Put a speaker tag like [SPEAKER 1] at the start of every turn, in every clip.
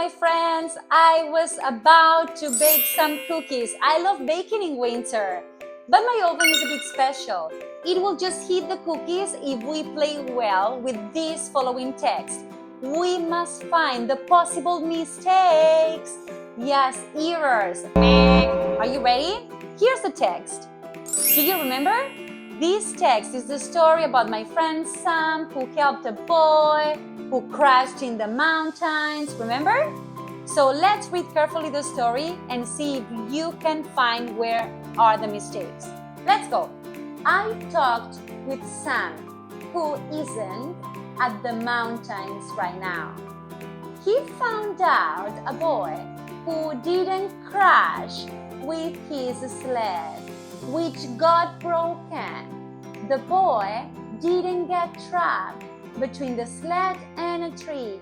[SPEAKER 1] my friends. I was about to bake some cookies. I love baking in winter, but my oven is a bit special. It will just heat the cookies if we play well with this following text. We must find the possible mistakes. Yes, errors. Are you ready? Here's the text. Do you remember? This text is the story about my friend Sam who helped a boy who crashed in the mountains. Remember? So let's read carefully the story and see if you can find where are the mistakes. Let's go. I talked with Sam, who isn't at the mountains right now. He found out a boy who didn't crash with his sled, which got broken. The boy didn't get trapped between the sled and a tree,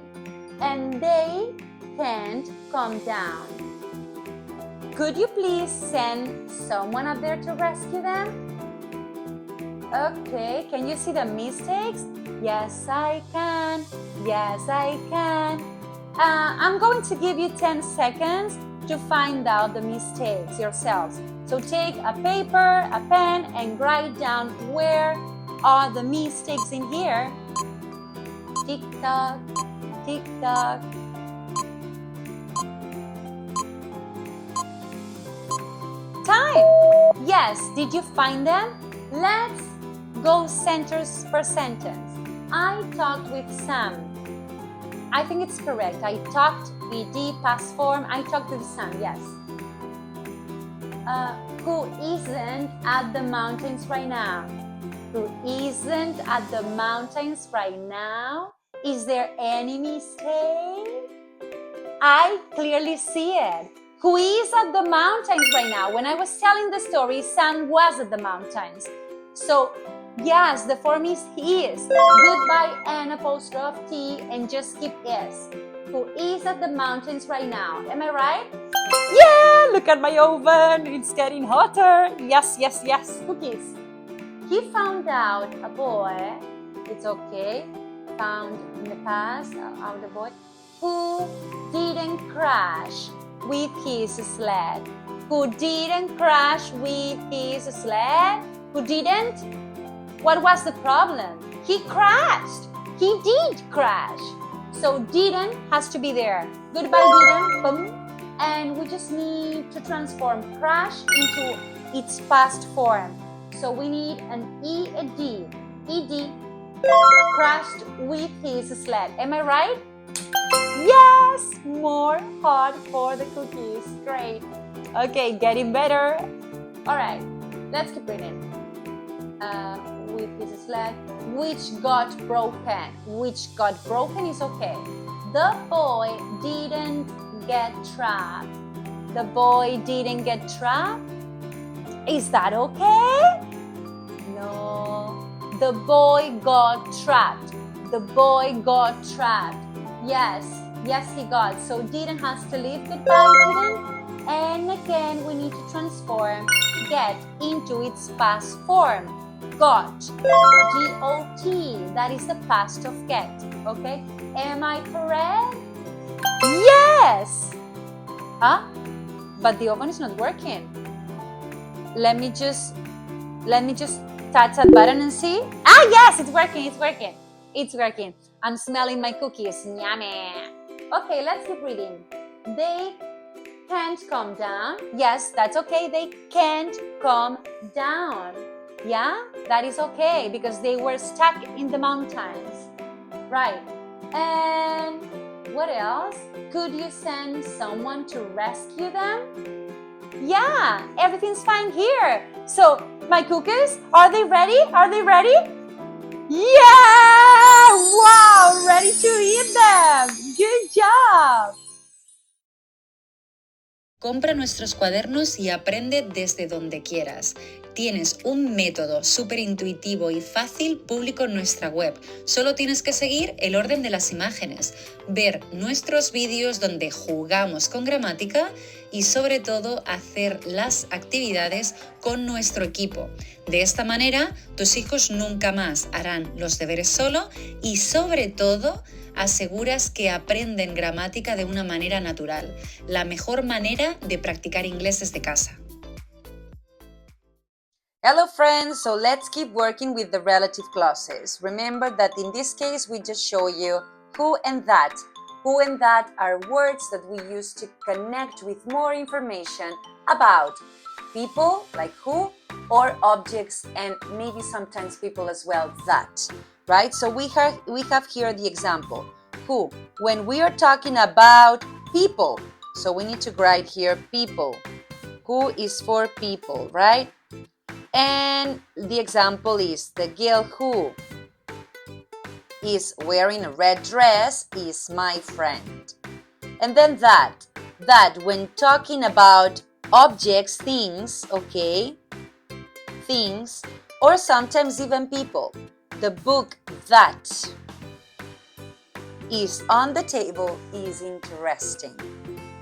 [SPEAKER 1] and they can't come down. Could you please send someone up there to rescue them? Okay, can you see the mistakes? Yes, I can. Yes, I can. I'm going to give you 10 seconds to find out the mistakes yourselves. So take a paper, a pen, and write down where are the mistakes in here. Tick tock, tick tock. Time! Yes, did you find them? Let's go sentence per sentence. I talked with Sam. I think it's correct. I talked, ed, past form. I talked with Sam, yes. Who isn't at the mountains right now? Who isn't at the mountains right now? Is there any mistake? I clearly see it. Who is at the mountains right now? When I was telling the story, Sam was at the mountains. So, yes, the form is he is. Goodbye N apostrophe T and just keep is. Who is at the mountains right now? Am I right? Yeah, look at my oven. It's getting hotter. Yes, yes, yes. Cookies. He found out a boy. It's okay. Found in the past, out the boy, who didn't crash with his sled. Who didn't crash with his sled? Who didn't? What was the problem? He crashed. He did crash. So didn't has to be there. Goodbye didn't, boom. And we just need to transform crash into its past form. So we need an ed. Ed, crashed with his sled. Am I right? Yes! More hot for the cookies. Great. Okay, getting better. All right, let's keep reading. With his sled, which got broken. Which got broken is okay. The boy didn't get trapped. The boy didn't get trapped. Is that okay? No. The boy got trapped. The boy got trapped. Yes, yes he got. So didn't has to leave. Goodbye didn't. And again we need to transform get into its past form. Got. G-O-T. That is the past of get. Okay? Am I correct? Yes! Huh? But the oven is not working. Let me just touch that button and see. Ah, yes, it's working, it's working. It's working. I'm smelling my cookies. Yummy. Okay, let's keep reading. They can't come down. Yes, that's okay. They can't come down. Yeah, that is okay because they were stuck in the mountains. Right. And what else? Could you send someone to rescue them? Yeah, everything's fine here. So, my cookies, are they ready? Are they ready? Yeah! Wow, ready to eat them. Good job.
[SPEAKER 2] Compra nuestros cuadernos y aprende desde donde quieras. Tienes un método súper intuitivo y fácil público en nuestra web. Solo tienes que seguir el orden de las imágenes, ver nuestros vídeos donde jugamos con gramática y sobre todo hacer las actividades con nuestro equipo. De esta manera, tus hijos nunca más harán los deberes solo y sobre todo aseguras que aprenden gramática de una manera natural, la mejor manera de practicar inglés desde casa.
[SPEAKER 1] Hello friends, so let's keep working with the relative clauses. Remember that in this case we just show you who and that. Who and that are words that we use to connect with more information about people, like who, or objects, and maybe sometimes people as well, that. Right? So we have here the example. Who? When we are talking about people, so we need to write here people. Who is for people, right? And the example is the girl who is wearing a red dress is my friend. And then that when talking about objects, things, okay, things, or sometimes even people, the book that is on the table is interesting.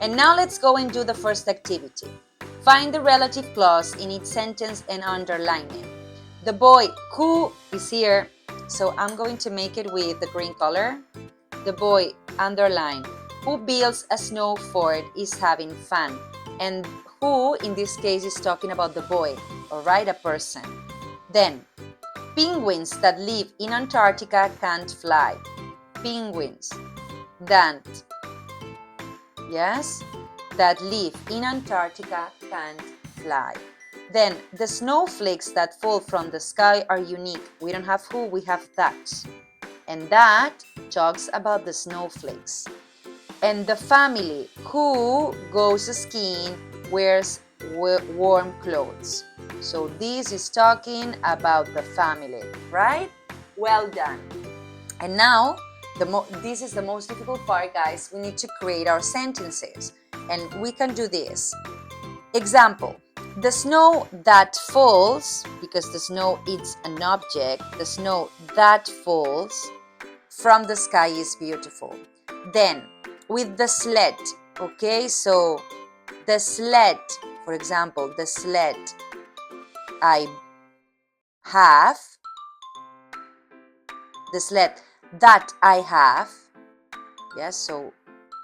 [SPEAKER 1] And now let's go and do the first activity. Find the relative clause in each sentence and underline it. The boy who is here, so I'm going to make it with the green color. The boy, underline, who builds a snow fort is having fun. And who, in this case, is talking about the boy, all right, a person. Then, penguins that live in Antarctica can't fly. Penguins that, yes, that live in Antarctica can't fly. Then, the snowflakes that fall from the sky are unique. We don't have who, we have that. And that talks about the snowflakes. And the family who goes skiing wears warm clothes. So this is talking about the family, right? Well done. And now, this is the most difficult part, guys. We need to create our sentences. And we can do this. Example. The snow that falls, because the snow is an object, the snow that falls from the sky is beautiful. Then, with the sled, okay, so the sled, for example, the sled I have, the sled that I have, yes, so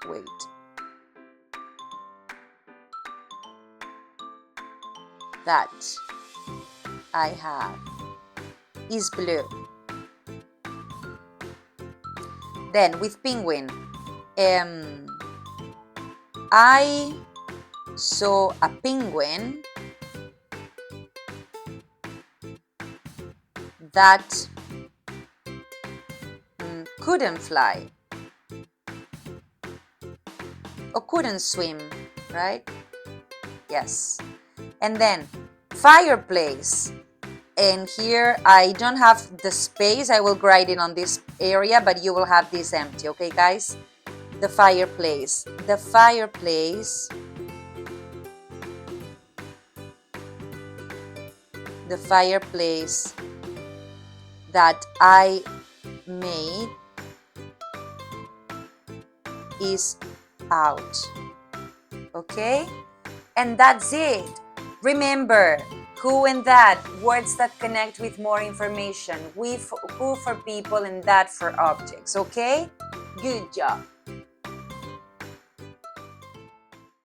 [SPEAKER 1] wait. That I have is blue. Then with penguin, I saw a penguin that couldn't fly or couldn't swim, right? Yes. And then fireplace. And here I don't have the space. I will write it on this area, but you will have this empty, okay, guys? The fireplace. The fireplace. The fireplace that I made is out. Okay? And that's it. Remember, who and that, words that connect with more information. Who for people and that for objects, okay? Good job.